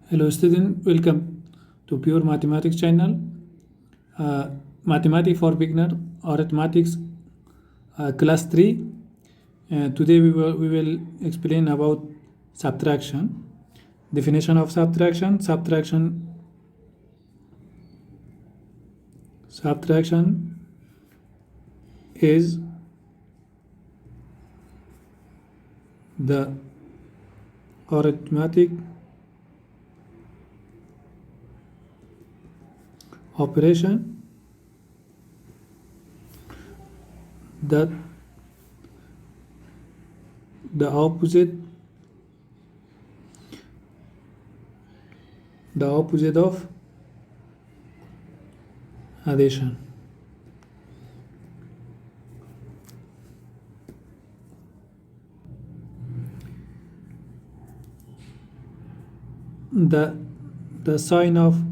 Hello student, welcome to Pure Mathematics channel. Mathematics for beginner, arithmetics, class 3. Today we will explain about subtraction. Definition of subtraction. Subtraction is the arithmetic operation that the opposite of addition. The sign of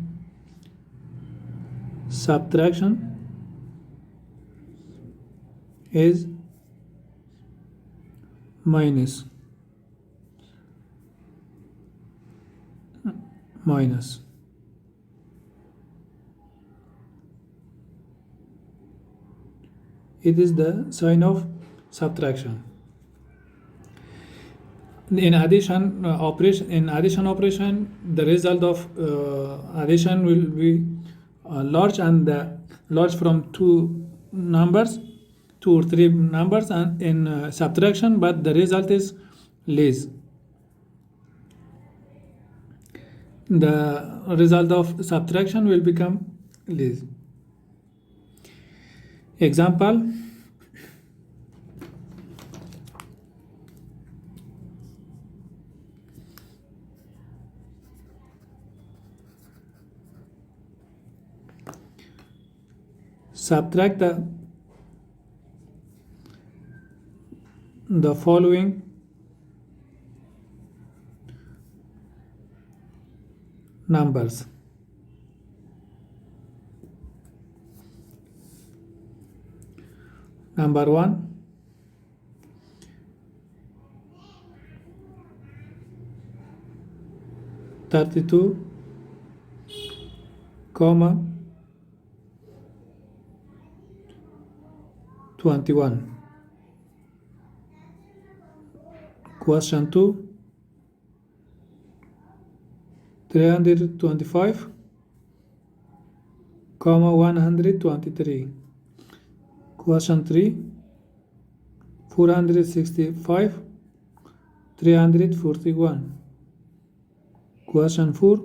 subtraction is minus. It is the sign of subtraction. In addition operation, the result of addition will be large, and large from two or three numbers, and in subtraction, but the result is less. The result of subtraction will become less. Example: subtract the following numbers. Number 1, $32, 21. Question 2, 325, 123. Question 3, 465, 341. Question 4,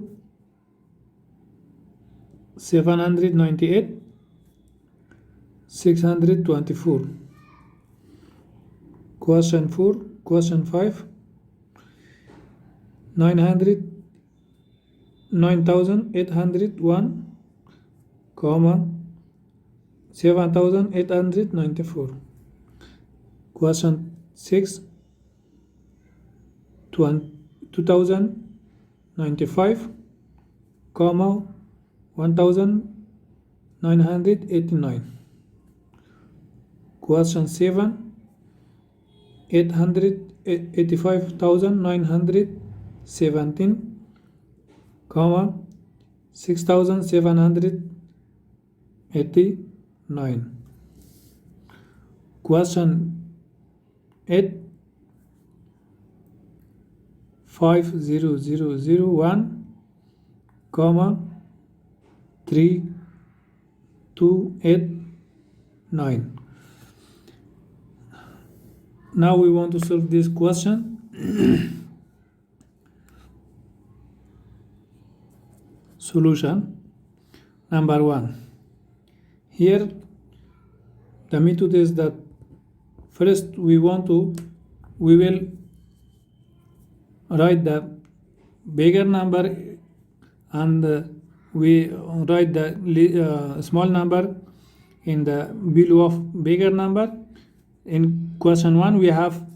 798, 624. Question 5, 9,801, 7,894. Question 6, 2,095, 1,989. Question 7, 885,917, 6,789. Question 8, 5,001, 3,289. Now we want to solve this question. Solution. Number 1. Here the method is that first we will write the bigger number, and we write the small number in the below of bigger number. In question 1 we have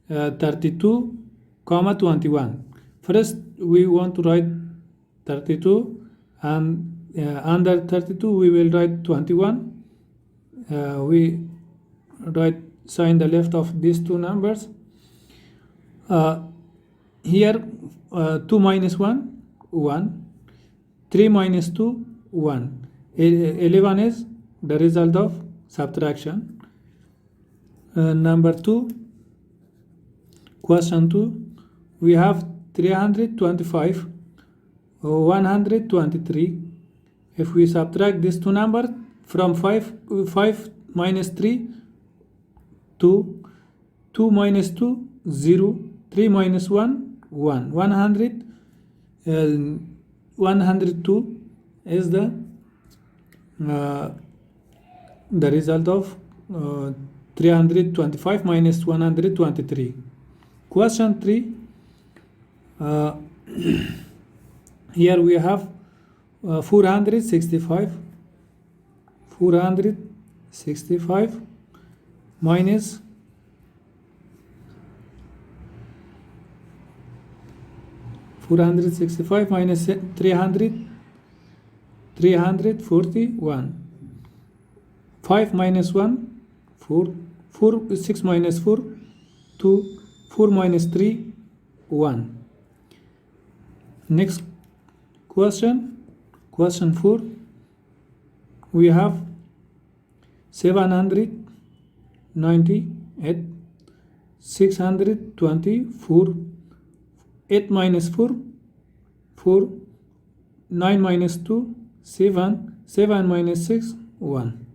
32, 21. First we want to write 32, and under 32 we will write 21. We write sign the left of these two numbers. Here 2 minus 1 1. 3 minus 2, 1. 11 is the result of subtraction. Number 2, question 2, we have 325, 123. If we subtract these two numbers from 5 minus 3, 2, 2 minus 2, 0, 3 minus 1, 1. 102 is the result of 325 minus 123. Question 3. Here we have 465. 465 minus 465 minus 341. 5 minus 1, 4. 6 minus 4, 2. 4 minus 3, 1. Next question, question 4. We have 798, 624, 8 minus 4, 4, 9 minus 2, 7, 7 minus 6, 1.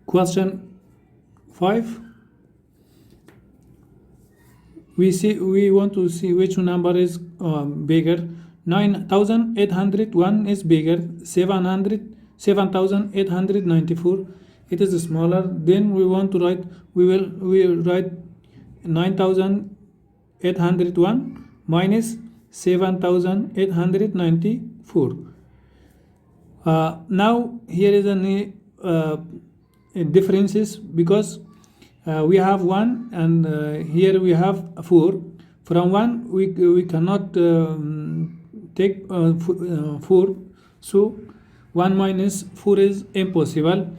Question 5. We want to see which number is bigger. 9,801 is bigger. 7,894. It is smaller. Then we want to write. We will write 9,801 minus 7,894. Now here is a differences because we have 1 and here we have 4. From 1 we cannot take 4, so 1 minus 4 is impossible.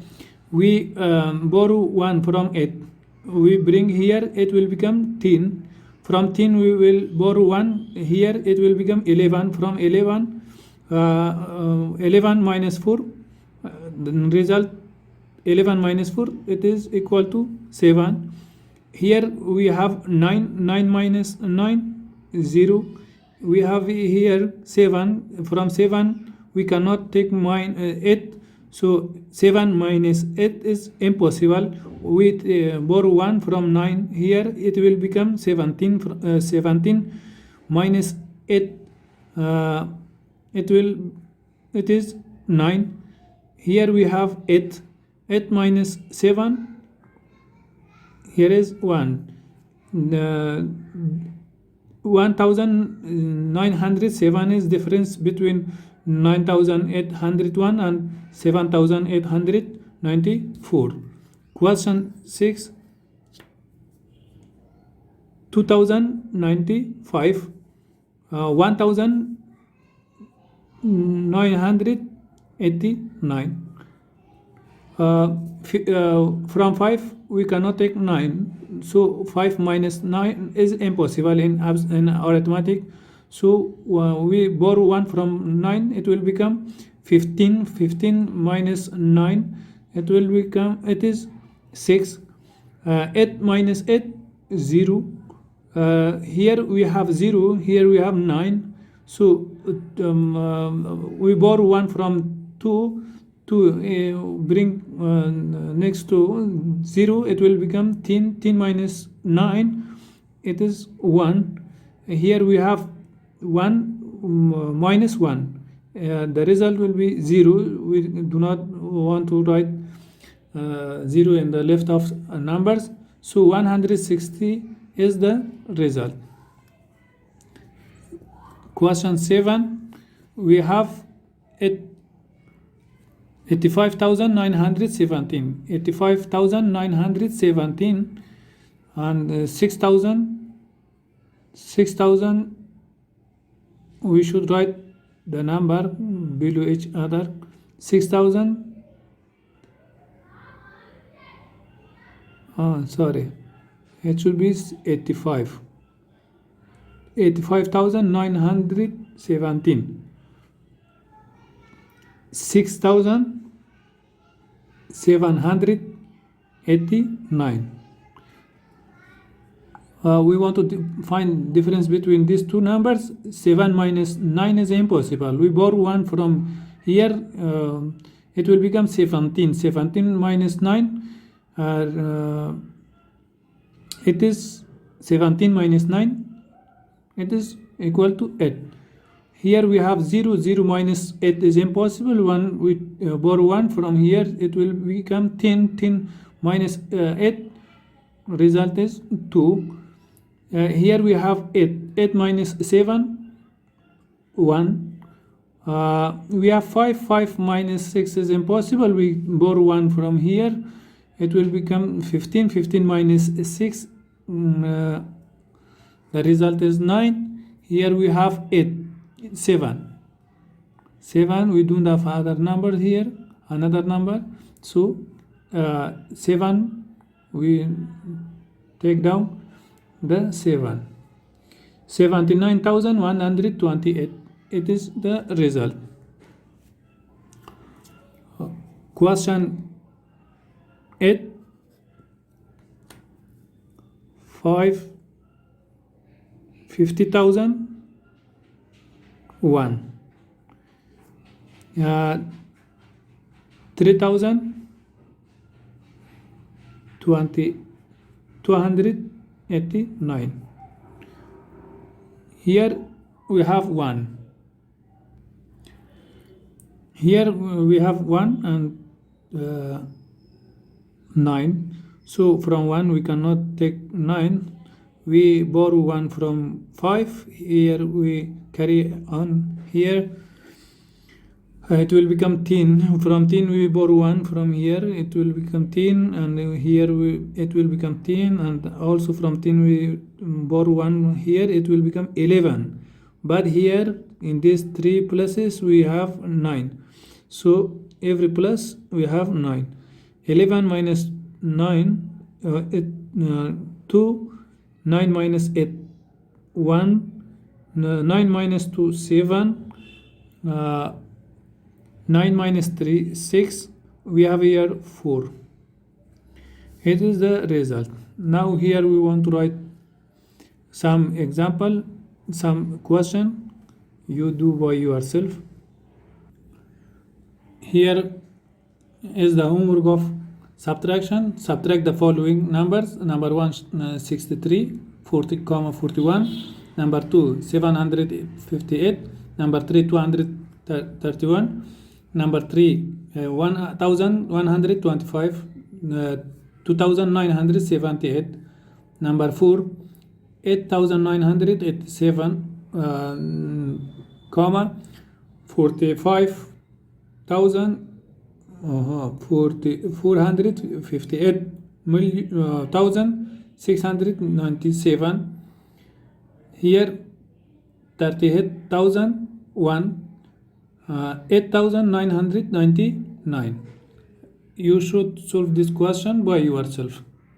We borrow 1 from 8. We bring here, it will become 10. From 10 we will borrow 1. Here it will become 11. From 11, 11 minus 4, the result 11 minus 4, it is equal to 7. Here we have 9. 9 minus 9, 0. We have here 7. From 7 we cannot take 8. So 7 minus 8 is impossible. We borrow 1 from 9. Here it will become 17. 17 minus 8, it is 9. Here we have 8. 8 minus 7, here is 1. 1,907 is difference between 9,801 and 7,894. Question 6. 2,095, 1,989. From 5 we cannot take 9, so 5 minus 9 is impossible in arithmetic. So we borrow 1 from 9, it will become 15. 15 minus 9, it will become, it is 6. 8 minus 8, 0. Here we have 0, here we have 9. So we borrow 1 from 2 to bring next to 0, it will become 10. 10 minus 9, it is 1. Here we have 1 minus 1. The result will be 0. We do not want to write 0 in the left of numbers. So 160 is the result. Question 7. We have 85,917. 85,917 and 6,000. 6,000. We should write the number below each other. 6,000. Sorry, it should be 85. 85,917, 6,789. We want to find difference between these two numbers. 7 minus 9 is impossible. We borrow 1 from here. It will become 17. 17 minus 9, it is 17 minus 9, it is equal to 8. Here we have 0. 0 minus 8 is impossible. 1, we borrow 1 from here, it will become 10. 10 minus 8, result is 2. Here we have 8. 8 minus 7, 1. We have 5. 5 minus 6 is impossible. We borrow 1 from here, it will become 15. 15 minus 6, the result is 9. Here we have 8. 7. 7, we don't have other number here, another number. So 7, we take down the 7. 79,128. It is the result. Question 8. 50,000. 1. 3,000. 289. Here we have 1. Here we have 1 and 9. So from 1 we cannot take 9. We borrow 1 from 5. Here we carry on. Here it will become 10. From 10 we borrow 1 from here, it will become 10, and here it will become 10, and also from 10 we borrow 1 here, it will become 11. But here in these 3 places we have 9. So every plus we have 9. 11 minus 9, 2. 9 minus 8, 1. 9 minus 2, 7. 9 minus 3, 6. We have here 4. It is the result. Now here we want to write some example, some question you do by yourself. Here is the homework of subtraction. Subtract the following numbers. Number 1, 63, 40, 41. Number 2, 758. Number 3, 231. Number 3, 1,125. 2,978. Number 4, 8,987, 458,697. Here 38,001, 8,999. You should solve this question by yourself.